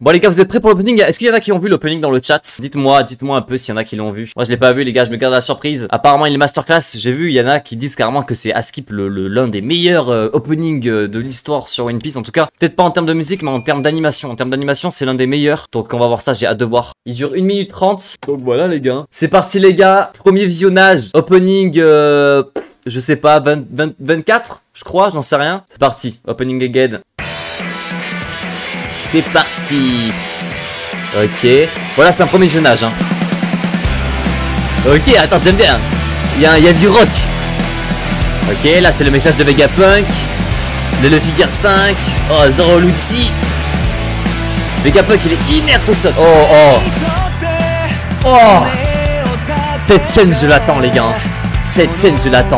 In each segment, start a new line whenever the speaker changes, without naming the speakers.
Bon les gars, vous êtes prêts pour l'opening? Est-ce qu'il y en a qui ont vu l'opening dans le chat? Dites-moi un peu s'il y en a qui l'ont vu. Moi je l'ai pas vu les gars, je me garde la surprise. Apparemment il est masterclass, j'ai vu, il y en a qui disent carrément que c'est à skip l'un des meilleurs openings de l'histoire sur One Piece. En tout cas, peut-être pas en termes de musique mais en termes d'animation. En termes d'animation c'est l'un des meilleurs. Donc on va voir ça, j'ai hâte de voir. Il dure 1 minute 30. Donc voilà les gars. C'est parti les gars, premier visionnage. Opening je sais pas, 24 je crois, j'en sais rien. C'est parti, opening again. C'est parti. Ok. Voilà, c'est un premier visionnage. Hein. Ok, attends, j'aime bien. Il y a du rock. Ok, là c'est le message de Vegapunk. Le Figure 5. Oh, Zoro Lucci. Vegapunk, il est inerte au sol. Oh, oh. Oh. Cette scène, je l'attends, les gars. Cette scène, je l'attends.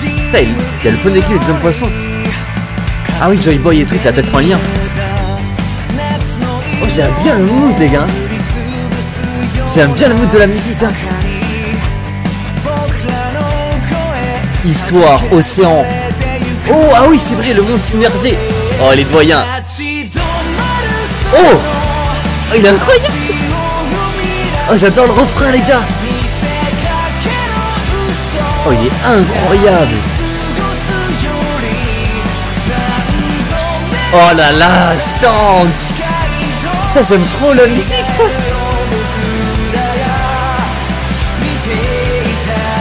Putain, il y a le poney qui est des hommes poissons. Ah oui, Joy Boy et tout, ça a peut-être un lien. Oh, j'aime bien le mood, les gars. J'aime bien le mood de la musique. Hein. Histoire, océan. Oh, ah oui, c'est vrai, le monde submergé. Oh, les doyens. Oh, oh il est incroyable. Oh, j'adore le refrain, les gars. Oh, il est incroyable. Oh là là, chante. J'aime trop la musique.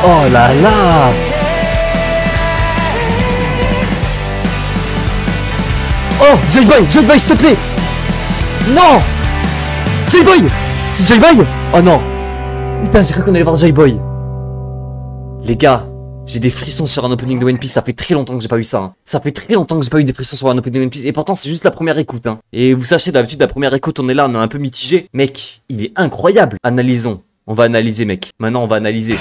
Oh là là. Oh, Joy Boy, s'il te plaît. Non. Joy Boy. C'est Joy Boy. Oh non. Putain, j'ai cru qu'on allait voir Joy Boy. Les gars, j'ai des frissons sur un opening de One Piece, ça fait très longtemps que j'ai pas eu ça. Hein. Ça fait très longtemps que j'ai pas eu des frissons sur un opening de One Piece. Et pourtant, c'est juste la première écoute. Hein. Et vous sachez, d'habitude, la première écoute, on est là, on est un peu mitigé. Mec, il est incroyable. Analysons. On va analyser, mec. Maintenant, on va analyser.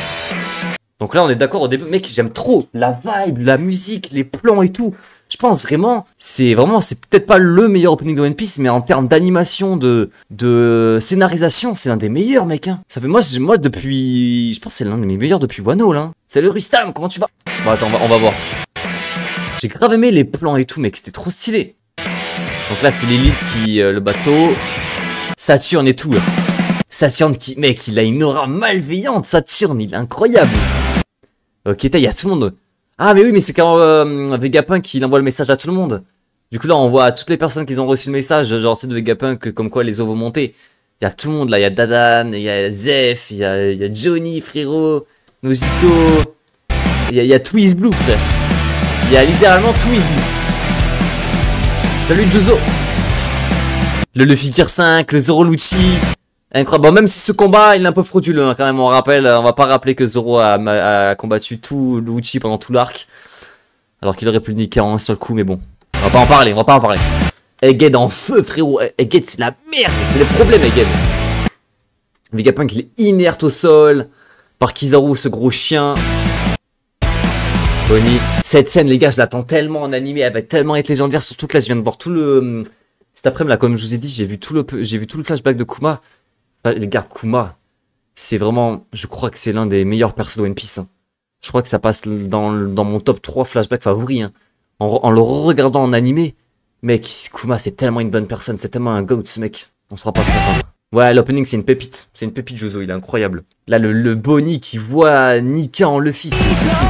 Donc là, on est d'accord au début. Mec, j'aime trop la vibe, la musique, les plans et tout. Je pense vraiment, c'est peut-être pas le meilleur opening de One Piece, mais en termes d'animation, de scénarisation, c'est l'un des meilleurs, mec. Hein. Ça fait moi depuis, je pense que c'est l'un de mes meilleurs depuis Wano, là. Salut Rustam, comment tu vas? Bon attends, on va voir. J'ai grave aimé les plans et tout, mec, c'était trop stylé. Donc là, c'est l'élite qui, le bateau, Saturne et tout. Là. Saturne qui, mec, il a une aura malveillante. Saturne, il est incroyable. Ok, il y a tout le monde. Ah mais oui, mais c'est quand Vegapunk il envoie le message à tout le monde. Du coup là on voit à toutes les personnes qui ont reçu le message, genre tu sais de Vegapunk comme quoi les eaux vont monter. Il y a tout le monde là, il y a Dadan, il y a Zeph, il y a Johnny frérot, Nojiko, il y a Twist Blue frère. Il y a littéralement Twist Blue. Salut Juzo. Le Luffy Gear 5, le Zoro Lucci. Incroyable. Bon, même si ce combat il est un peu frauduleux hein, quand même, on va pas rappeler que Zoro a combattu tout Lucci pendant tout l'arc. Alors qu'il aurait pu le niquer en un seul coup, mais bon. On va pas en parler, Egghead en feu frérot, Egghead c'est la merde, c'est le problème Egghead. Vegapunk il est inerte au sol, par Kizaru ce gros chien. Bonnie. Cette scène les gars je l'attends tellement en animé, elle va tellement être légendaire, surtout que là je viens de voir tout le... Cet après-midi là comme je vous ai dit, j'ai vu tout le flashback de Kuma. Les gars, Kuma, c'est vraiment, je crois que c'est l'un des meilleurs persos de One Piece. Hein. Je crois que ça passe dans mon top 3 flashback favoris. Hein. En le regardant en animé, mec, Kuma, c'est tellement une bonne personne, c'est tellement un goat, ce mec. On sera pas content. Ouais, l'opening, c'est une pépite. C'est une pépite, Jozo, il est incroyable. Là, le Bonnie qui voit Nika en Luffy, c'est fou.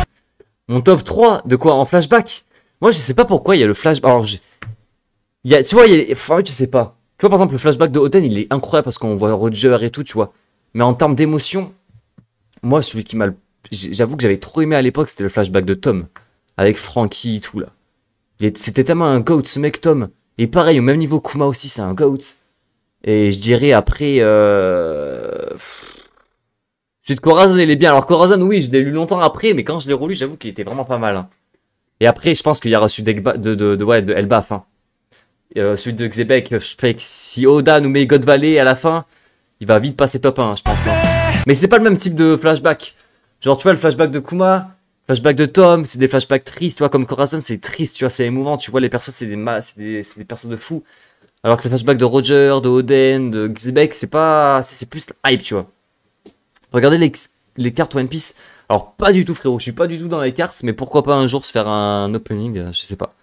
Mon top 3, de quoi? En flashback? Moi, je sais pas pourquoi il y a le flashback. Alors, tu vois, enfin, je sais pas. Tu vois, par exemple, le flashback de Oden, il est incroyable parce qu'on voit Roger et tout, tu vois. Mais en termes d'émotion, moi, celui qui m'a... J'avoue que j'avais trop aimé à l'époque, c'était le flashback de Tom. Avec Frankie et tout, là. C'était tellement un GOAT, ce mec, Tom. Et pareil, au même niveau, Kuma aussi, c'est un GOAT. Et je dirais après... Ensuite, Corazon, il est bien. Alors, Corazon, oui, je l'ai lu longtemps après, mais quand je l'ai relu, j'avoue qu'il était vraiment pas mal. Hein. Et après, je pense qu'il y a reçu de Elbaf, hein. Celui de Xebec, je sais que si Oda nous met God Valley à la fin, il va vite passer top 1, je pense. Hein. Mais c'est pas le même type de flashback. Genre, tu vois, le flashback de Kuma, flashback de Tom, c'est des flashbacks tristes, tu vois, comme Corazon, c'est triste, tu vois, c'est émouvant, tu vois, les persos, c'est des persos de fou. Alors que le flashback de Roger, de Oden, de Xebec, c'est plus hype, tu vois. Regardez les cartes One Piece. Alors, pas du tout, frérot, je suis pas du tout dans les cartes, mais pourquoi pas un jour se faire un opening, je sais pas.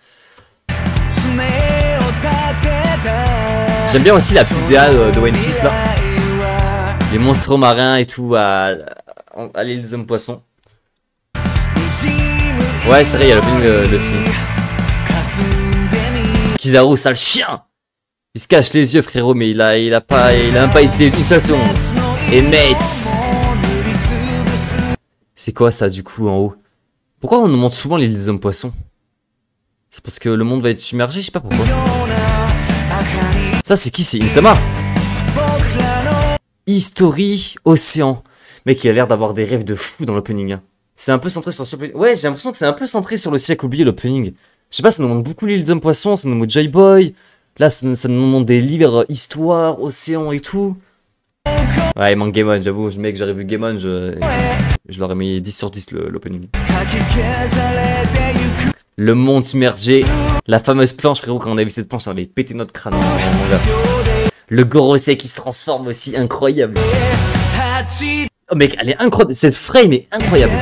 J'aime bien aussi la petite DA de One Piece là. Les monstres marins et tout à l'île des hommes poissons. Ouais, c'est vrai, il y a le film. Kizaru, sale chien! Il se cache les yeux, frérot, mais il a même pas hésité une seule seconde. Et mate! C'est quoi ça, du coup, en haut? Pourquoi on nous montre souvent l'île des hommes poissons? C'est parce que le monde va être submergé, je sais pas pourquoi. Ça, c'est qui? C'est Im-sama. History Océan. Mec, il a l'air d'avoir des rêves de fou dans l'opening. Hein. C'est un peu centré sur le... Ouais, j'ai l'impression que c'est un peu centré sur le siècle oublié, l'opening. Je sais pas, ça nous montre beaucoup l'île des hommes poissons, ça nous montre J-Boy. Là, ça nous montre des livres, histoire, océan et tout. Ouais, il manque Gaemon, j'avoue. Mec, j'aurais vu Gaemon, je l'aurais mis 10 sur 10 l'opening. Le monde submergé. La fameuse planche, frérot, quand on a vu cette planche, on avait pété notre crâne. Le Gorosei qui se transforme aussi, incroyable. Oh mec, elle est incroyable. Cette frame est incroyable.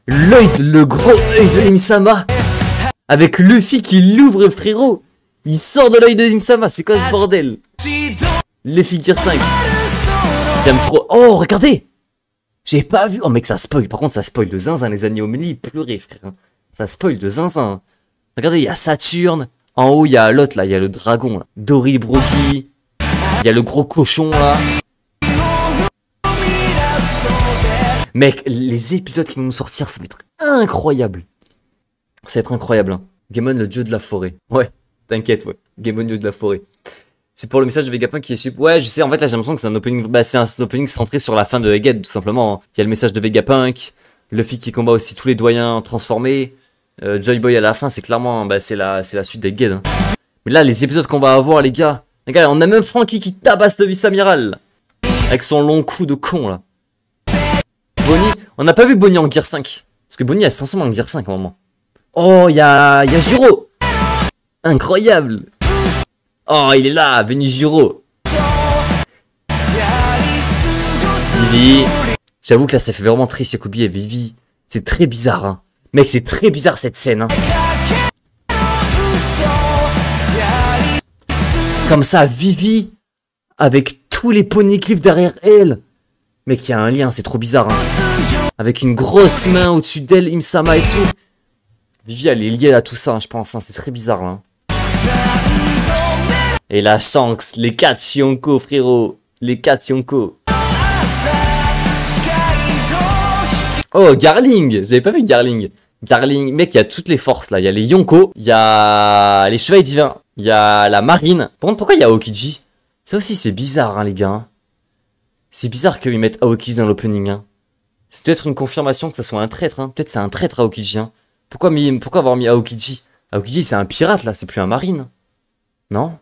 Le gros œil de Im-sama. Avec Luffy qui l'ouvre, frérot. Il sort de l'œil de Im-sama. C'est quoi ce bordel? Luffy Gear 5. J'aime trop. Oh, regardez. J'ai pas vu. Oh mec, ça spoil. Par contre, ça spoil de zinzin. Les Agneau-Meli, pleurez, frère. Ça spoil de zinzin. Regardez, il y a Saturne. En haut, il y a l'autre, là. Il y a le dragon, là. Dory Broggy. Il y a le gros cochon, là. Mec, les épisodes qui vont nous sortir, ça va être incroyable. Ça va être incroyable, hein. Gaemon, le dieu de la forêt. Ouais, t'inquiète, ouais. Gaemon, dieu de la forêt. C'est pour le message de Vegapunk qui est super. Ouais, je sais, en fait, là, j'ai l'impression que c'est un opening. Bah, c'est un opening centré sur la fin de Egghead, tout simplement. Il y a le message de Vegapunk. Luffy qui combat aussi tous les doyens transformés. Joy-Boy à la fin, c'est clairement. Bah, c'est la suite d'Egghead. Hein. Mais là, les épisodes qu'on va avoir, les gars. Regarde, on a même Franky qui tabasse le vice-amiral. Avec son long coup de con, là. Bonnie. On n'a pas vu Bonnie en Gear 5. Parce que Bonnie, elle se transforme en Gear 5 à un moment. Oh, il y a Zuro. Incroyable. Oh, il est là, Venu Zuro. Vivi. J'avoue que là, ça fait vraiment triste, Yakubi et Vivi. C'est très bizarre, hein. Mec, c'est très bizarre cette scène, hein. Comme ça, Vivi, avec tous les poneycliffs derrière elle. Mec, il y a un lien, c'est trop bizarre, hein. Avec une grosse main au-dessus d'elle, Im-sama et tout. Vivi, elle est liée à tout ça, hein, je pense, hein. C'est très bizarre, là. Et la Shanks, les 4 Yonko, frérot. Les 4 Yonko. Oh, Garling. J'avais pas vu Garling. Garling, mec, il y a toutes les forces, là. Il y a les Yonko, il y a les Chevaliers Divins, il y a la Marine. Par contre, pourquoi il y a Aokiji? Ça aussi, c'est bizarre, hein, les gars. C'est bizarre qu'ils mettent Aokiji dans l'opening, hein. C'est peut-être une confirmation que ça soit un traître, hein. Peut-être c'est un traître, Aokiji, hein. Pourquoi avoir mis Aokiji? Aokiji, c'est un pirate, là. C'est plus un marine. Non?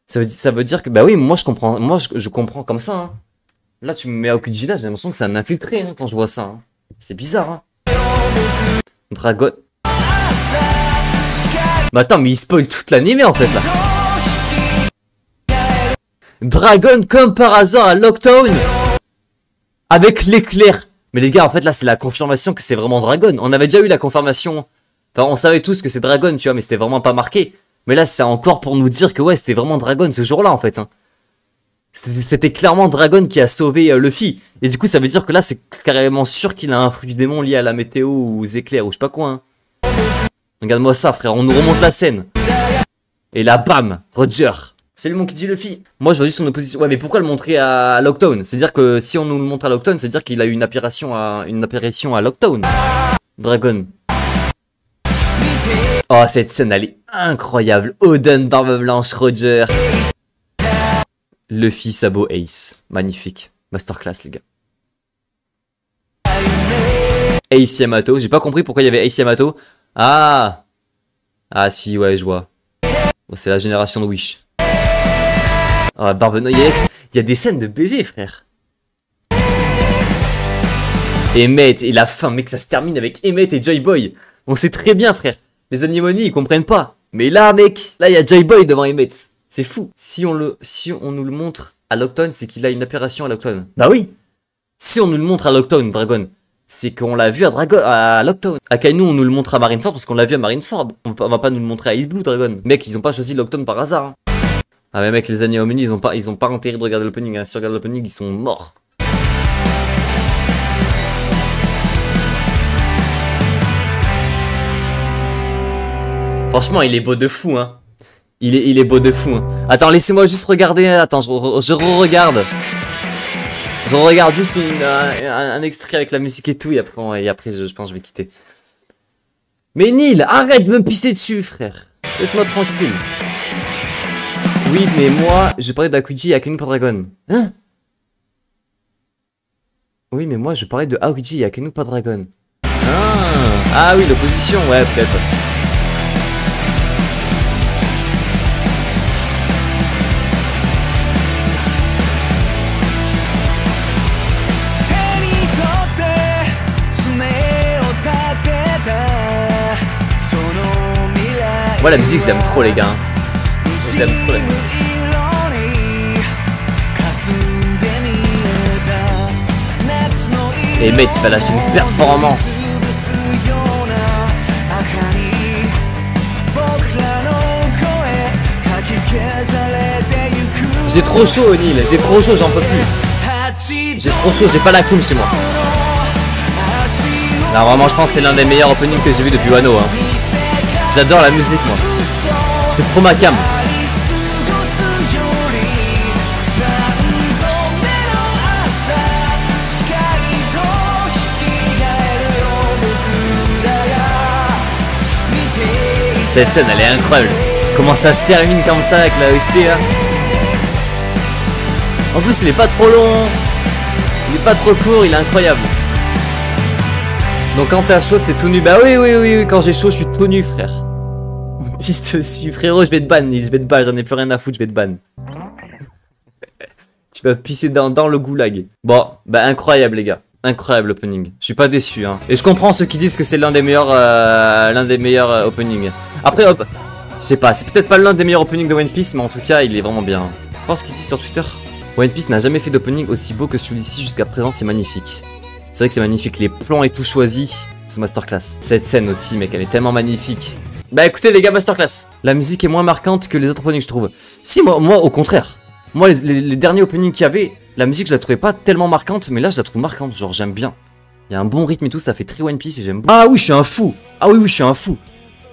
Ça veut dire que... Bah oui, moi, je comprends. Moi, je comprends comme ça, hein. Là, tu me mets Aokiji là, j'ai l'impression que c'est un infiltré, hein, quand je vois ça, hein. C'est bizarre, hein. Dragon... Bah attends, mais il spoil toute l'animé, en fait, là. Dragon, comme par hasard, à Lockdown. Avec l'éclair. Mais les gars, en fait, là, c'est la confirmation que c'est vraiment Dragon. On avait déjà eu la confirmation. Enfin, on savait tous que c'est Dragon, tu vois, mais c'était vraiment pas marqué. Mais là, c'est encore pour nous dire que, ouais, c'était vraiment Dragon ce jour-là, en fait, hein. C'était clairement Dragon qui a sauvé Luffy. Et du coup, ça veut dire que là, c'est carrément sûr qu'il a un fruit du démon lié à la météo ou aux éclairs ou je sais pas quoi, hein. Regarde-moi ça, frère, on nous remonte la scène. Et là, bam, Roger. C'est le mon qui dit Luffy. Moi, je vois juste son opposition. Ouais, mais pourquoi le montrer à Lockdown? C'est-à-dire que si on nous le montre à Lockdown, c'est-à-dire qu'il a eu une apparition à Lockdown. Dragon. Oh, cette scène, elle est incroyable. Oden, Barbe Blanche, Roger. Luffy, Sabo, Ace. Magnifique. Masterclass, les gars. Ace Yamato. J'ai pas compris pourquoi il y avait Ace Yamato. Ah. Ah, si, ouais, je vois. Bon, c'est la génération de Wish. Oh, Barbe Noire. Il y a des scènes de baiser, frère. Emmett et la fin, mec, ça se termine avec Emmett et Joy-Boy. On sait très bien, frère. Les Anemone, ils comprennent pas. Mais là, mec, là, il y a Joy-Boy devant Emmett. C'est fou. Si on nous le montre à Lockdown, c'est qu'il a une apparition à Lockdown. Bah oui. Si on nous le montre à Lockdown, Dragon, c'est qu'on l'a vu à Lockdown. Akainu, on nous le montre à Marineford parce qu'on l'a vu à Marineford. On va pas nous le montrer à East Blue Dragon. Mec, ils ont pas choisi Lockdown par hasard. Hein. Ah mais mec, les Annie Omni, ils ont pas intérêt de regarder l'opening. Hein. Si tu regardes l'opening, ils sont morts. Franchement, il est beau de fou, hein. Il est beau de fou. Hein. Attends, laissez-moi juste regarder. Attends, je re-regarde. Je regarde juste un extrait avec la musique et tout, et après je pense que je vais quitter. Mais Neil, arrête de me pisser dessus, frère. Laisse-moi tranquille. Oui, mais moi, je parlais d'Aokiji et Akainu par Dragon. Hein? Oui, mais moi, je parlais de Aokiji et Akainu par Dragon. Ah oui, l'opposition, ouais, peut-être. Moi la musique je l'aime trop les gars. Je l'aime trop la musique. Et mate il va lâcher une performance. J'ai trop chaud O'Neal, j'ai trop chaud, j'en peux plus. J'ai trop chaud, j'ai pas la clim chez moi. Non vraiment je pense que c'est l'un des meilleurs openings que j'ai vu depuis Wano hein. J'adore la musique moi. C'est trop ma cam. Cette scène elle est incroyable. Comment ça se termine comme ça avec la OST là. En plus il est pas trop long. Il est pas trop court, il est incroyable. Donc quand t'as chaud t'es tout nu. Bah oui quand j'ai chaud je suis tout nu frère. Piste dessus frérot, je vais te ban, je vais te ban, j'en ai plus rien à foutre, je vais te ban. Tu vas pisser dans le goulag. Bon, bah incroyable les gars. Incroyable opening. Je suis pas déçu hein. Et je comprends ceux qui disent que c'est l'un des meilleurs openings. Après hop, je sais pas, c'est peut-être pas l'un des meilleurs openings de One Piece, mais en tout cas il est vraiment bien. Je pense qu'ils disent sur Twitter. One Piece n'a jamais fait d'opening aussi beau que celui-ci jusqu'à présent, c'est magnifique. C'est vrai que c'est magnifique, les plans et tout choisis. C'est masterclass. Cette scène aussi mec, elle est tellement magnifique. Bah écoutez les gars, masterclass. La musique est moins marquante que les autres openings je trouve. Si moi au contraire. Moi les derniers openings qu'il y avait, la musique je la trouvais pas tellement marquante, mais là je la trouve marquante, genre j'aime bien. Il y a un bon rythme et tout, ça fait très One Piece et j'aime beaucoup. Ah oui je suis un fou. Ah oui je suis un fou.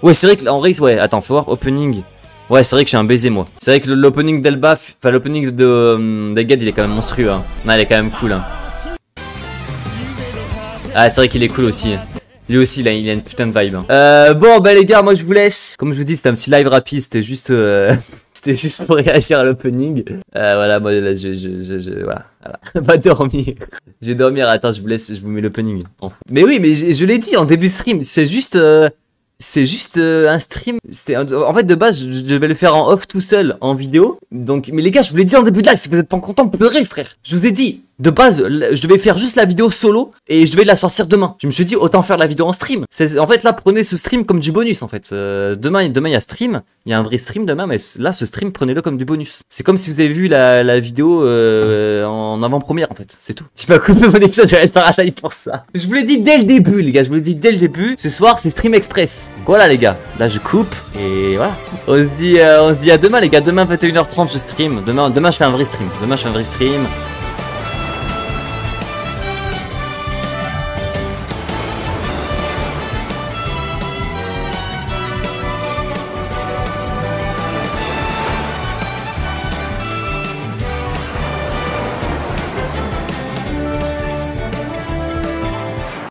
Ouais c'est vrai que en vrai ouais attends faut voir opening. Ouais c'est vrai que je suis un baiser moi. C'est vrai que l'opening d'Elba, enfin l'opening d'Egghead il est quand même monstrueux hein. Non il est quand même cool hein. Ah c'est vrai qu'il est cool aussi. Lui aussi là il a une putain de vibe hein. Bon bah les gars moi je vous laisse. Comme je vous dis c'était un petit live rapide, c'était juste c'était juste pour réagir à l'opening. Voilà moi là voilà. Va dormir. Je vais dormir, attends je vous laisse, je vous mets l'opening. Mais oui mais je l'ai dit en début de stream, c'est juste un stream. En fait de base je devais le faire en off tout seul en vidéo. Donc mais les gars je vous l'ai dit en début de live, si vous êtes pas content pleurez frère. Je vous ai dit de base je devais faire juste la vidéo solo et je devais la sortir demain. Je me suis dit autant faire la vidéo en stream. En fait là prenez ce stream comme du bonus en fait. Demain il y a stream, il y a un vrai stream demain mais là ce stream prenez-le comme du bonus. C'est comme si vous avez vu la vidéo en avant-première en fait, c'est tout. J'ai pas coupé mon épisode de Parasite pour ça. Je vous l'ai dit dès le début les gars, je vous l'ai dit dès le début. Ce soir c'est stream express. Donc, voilà les gars, là je coupe et voilà. On se dit à demain les gars, demain 21h30 je stream. Demain je fais un vrai stream. Demain je fais un vrai stream.